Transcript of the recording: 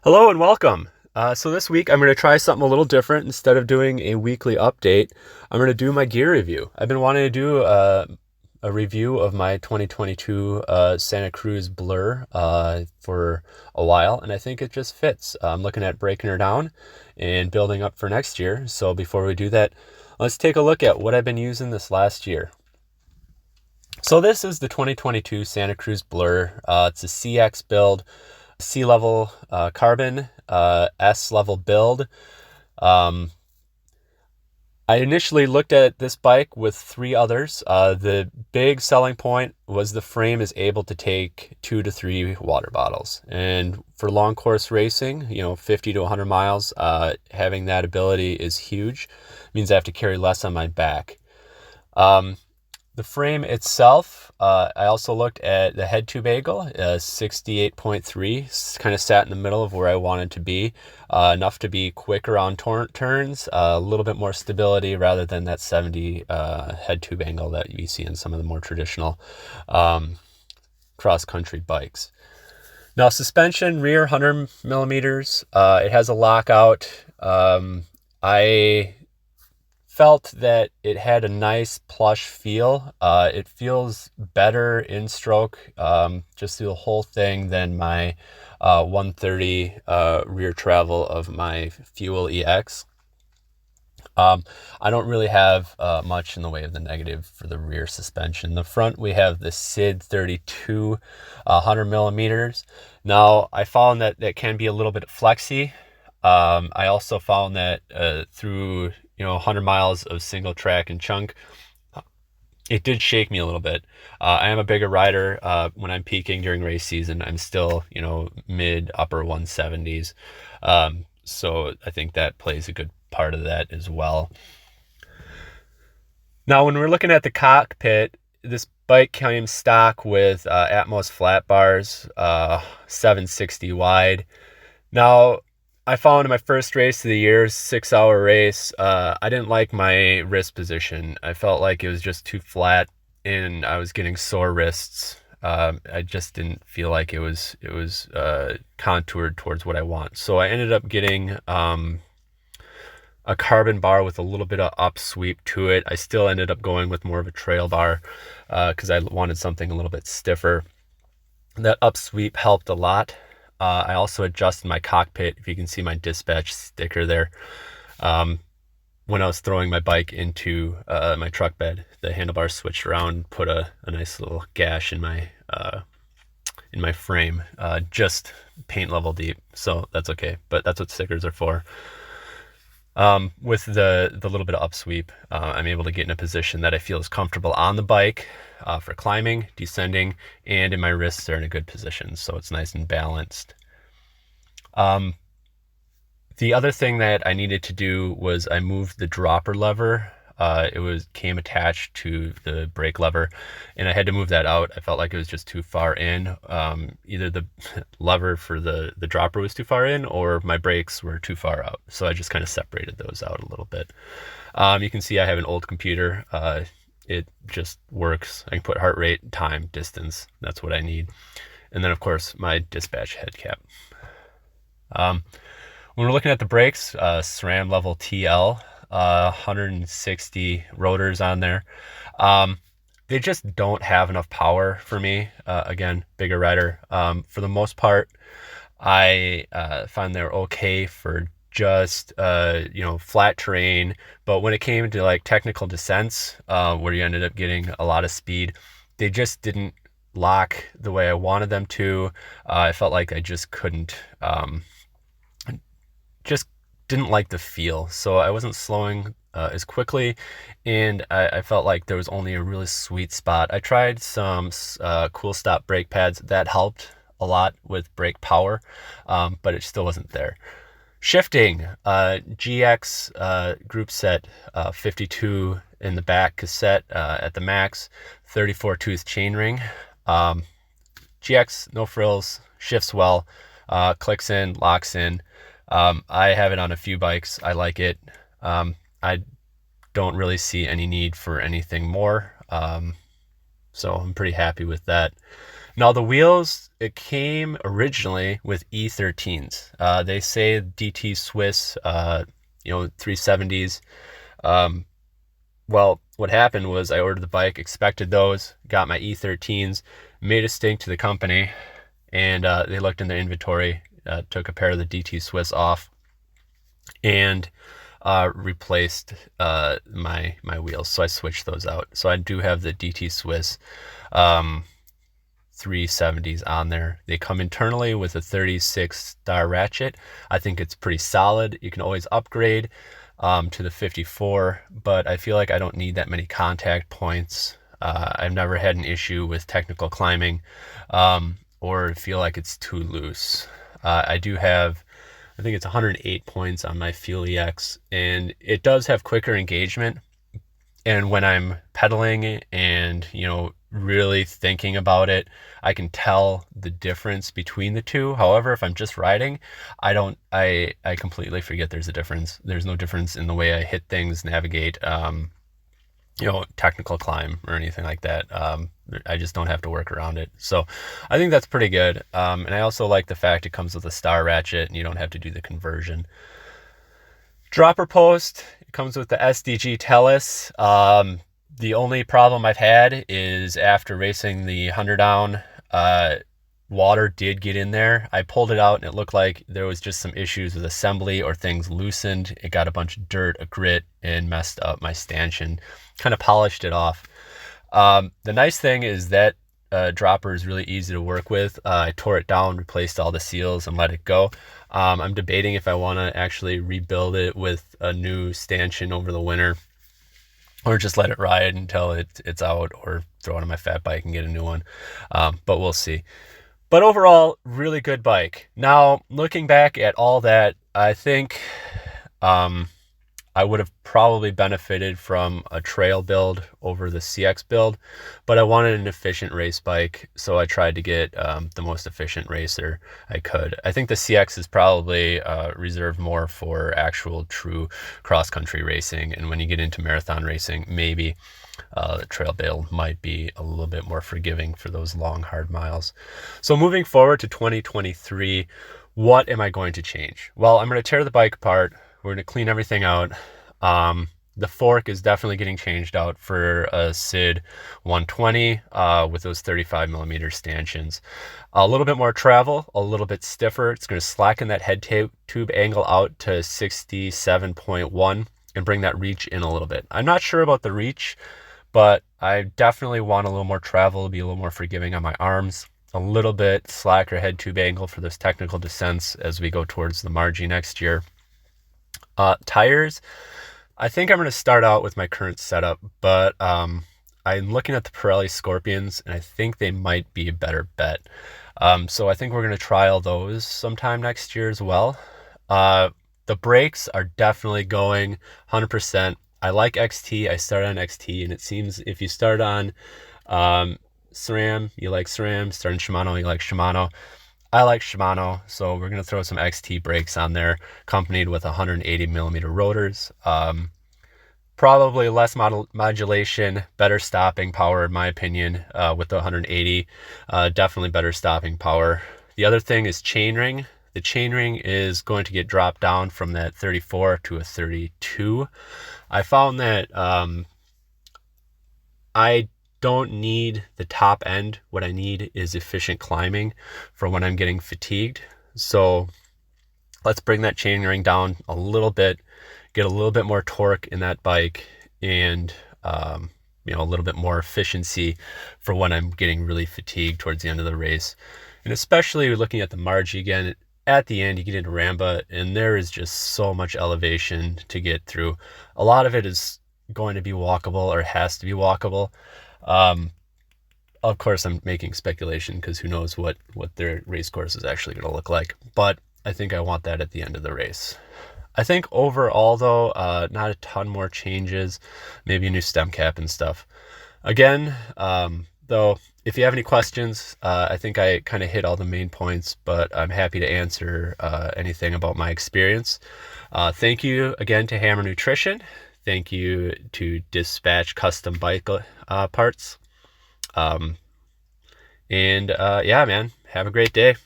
Hello and welcome. So this week I'm going to try something a little different. Instead of doing a weekly update, I'm going to do my gear review. I've been wanting to do a review of my 2022 Santa Cruz Blur for a while, and I think it just fits. I'm looking at breaking her down and building up for next year. So before we do that, let's take a look at what I've been using this last year. So this is the 2022 Santa Cruz Blur. It's a CX build, C level carbon, S level build. I initially looked at this bike with three others. The big selling point was the frame is able to take 2 to 3 water bottles. And for long course racing, 50 to 100 miles, having that ability is huge. It means I have to carry less on my back. The frame itself, I also looked at the head tube angle, 68.3, kind of sat in the middle of where I wanted to be, enough to be quicker on turns, a little bit more stability rather than that 70 head tube angle that you see in some of the more traditional cross-country bikes. Now, suspension, rear 100 millimeters, it has a lockout. I felt that it had a nice plush feel. It feels better in stroke, just through the whole thing than my 130 rear travel of my Fuel EX. I don't really have much in the way of the negative for the rear suspension. The front, we have the SID 32 100 millimeters. Now, I found that that can be a little bit flexy. I also found that through 100 miles of single track and chunk, it did shake me a little bit. I am a bigger rider. When I'm peaking during race season, I'm still mid upper 170s. So I think that plays a good part of that as well. Now, when we're looking at the cockpit, this bike came stock with Atmos flat bars, 760 wide. Now, I found in my first race of the year, 6-hour race, I didn't like my wrist position. I felt like it was just too flat and I was getting sore wrists. I just didn't feel like it was contoured towards what I want. So I ended up getting a carbon bar with a little bit of upsweep to it. I still ended up going with more of a trail bar because I wanted something a little bit stiffer. That upsweep helped a lot. I also adjusted my cockpit. If you can see my dispatch sticker there. When I was throwing my bike into my truck bed, the handlebars switched around, put a nice little gash in my frame, just paint level deep. So that's okay, but that's what stickers are for. With the little bit of upsweep, I'm able to get in a position that I feel is comfortable on the bike for climbing, descending, and in my wrists are in a good position, so it's nice and balanced. The other thing that I needed to do was I moved the dropper lever. It came attached to the brake lever, and I had to move that out. I felt like it was just too far in. Either the lever for the dropper was too far in, or my brakes were too far out. So I just kind of separated those out a little bit. You can see I have an old computer. It just works. I can put heart rate, time, distance. That's what I need. And then, of course, my dispatch head cap. When we're looking at the brakes, SRAM level TL, 160 rotors on there. They just don't have enough power for me. Again, bigger rider. For the most part, I find they're okay for just flat terrain, but when it came to like technical descents, where you ended up getting a lot of speed, they just didn't lock the way I wanted them to. I felt like I just couldn't, just didn't like the feel, so I wasn't slowing as quickly, and I felt like there was only a really sweet spot. I tried some cool stop brake pads that helped a lot with brake power, but it still wasn't there. Shifting, GX group set, 52 in the back cassette at the max, 34 tooth chainring. GX, no frills, shifts well, clicks in, locks in. I have it on a few bikes. I like it. I don't really see any need for anything more. So I'm pretty happy with that. Now the wheels, it came originally with E13s. They say DT Swiss, 370s. Well, what happened was I ordered the bike, expected those, got my E13s, made a stink to the company, and they looked in their inventory, took a pair of the DT Swiss off, and replaced my wheels. So I switched those out. So I do have the DT Swiss 370s on there. They come internally with a 36-star ratchet. I think it's pretty solid. You can always upgrade to the 54, but I feel like I don't need that many contact points. I've never had an issue with technical climbing or feel like it's too loose. I do have, I think it's 108 points on my Fuel EX, and it does have quicker engagement. And when I'm pedaling and, really thinking about it, I can tell the difference between the two. However, if I'm just riding, I completely forget there's a difference. There's no difference in the way I hit things, navigate, technical climb or anything like that. I just don't have to work around it. So I think that's pretty good. And I also like the fact it comes with a star ratchet and you don't have to do the conversion. Dropper post, it comes with the SDG Tellus. The only problem I've had is after racing the 100 down, water did get in there. I pulled it out and it looked like there was just some issues with assembly or things loosened. It got a bunch of dirt, a grit, and messed up my stanchion. Kind of polished it off. The nice thing is that dropper is really easy to work with. I tore it down, replaced all the seals, and let it go. I'm debating if I want to actually rebuild it with a new stanchion over the winter, or just let it ride until it's out, or throw it on my fat bike and get a new one. But we'll see. But overall, really good bike. Now, looking back at all that, I think I would have probably benefited from a trail build over the CX build, but I wanted an efficient race bike, so I tried to get the most efficient racer I could. I think the CX is probably reserved more for actual true cross-country racing, and when you get into marathon racing, maybe the trail build might be a little bit more forgiving for those long, hard miles. So moving forward to 2023, what am I going to change? Well, I'm going to tear the bike apart. We're going to clean everything out. The fork is definitely getting changed out for a SID 120 with those 35 millimeter stanchions. A little bit more travel, a little bit stiffer. It's going to slacken that head tube angle out to 67.1 and bring that reach in a little bit. I'm not sure about the reach, but I definitely want a little more travel, be a little more forgiving on my arms, a little bit slacker head tube angle for those technical descents as we go towards the Marji next year. Tires, I think I'm going to start out with my current setup, but I'm looking at the Pirelli Scorpions, and I think they might be a better bet. So I think we're going to trial those sometime next year as well. The brakes are definitely going 100%. I like XT. I started on XT, and it seems if you start on SRAM, you like SRAM. Start on Shimano, you like Shimano. I like Shimano, so we're going to throw some XT brakes on there, accompanied with 180 millimeter rotors. Probably less modulation, better stopping power, in my opinion, with the 180. Definitely better stopping power. The other thing is chainring. The chainring is going to get dropped down from that 34 to a 32. I found that I don't need the top end. What I need is efficient climbing for when I'm getting fatigued. So let's bring that chainring down a little bit, get a little bit more torque in that bike, and a little bit more efficiency for when I'm getting really fatigued towards the end of the race. And especially looking at the Marji again, at the end you get into Ramba, and there is just so much elevation to get through. A lot of it is going to be walkable, or has to be walkable. Of course, I'm making speculation because who knows what their race course is actually going to look like. But I think I want that at the end of the race. I think overall, though, not a ton more changes. Maybe a new stem cap and stuff. Again, though, if you have any questions, I think I kind of hit all the main points, but I'm happy to answer anything about my experience. Thank you again to Hammer Nutrition. Thank you to Dispatch Custom Bike Parts. And yeah, man, have a great day.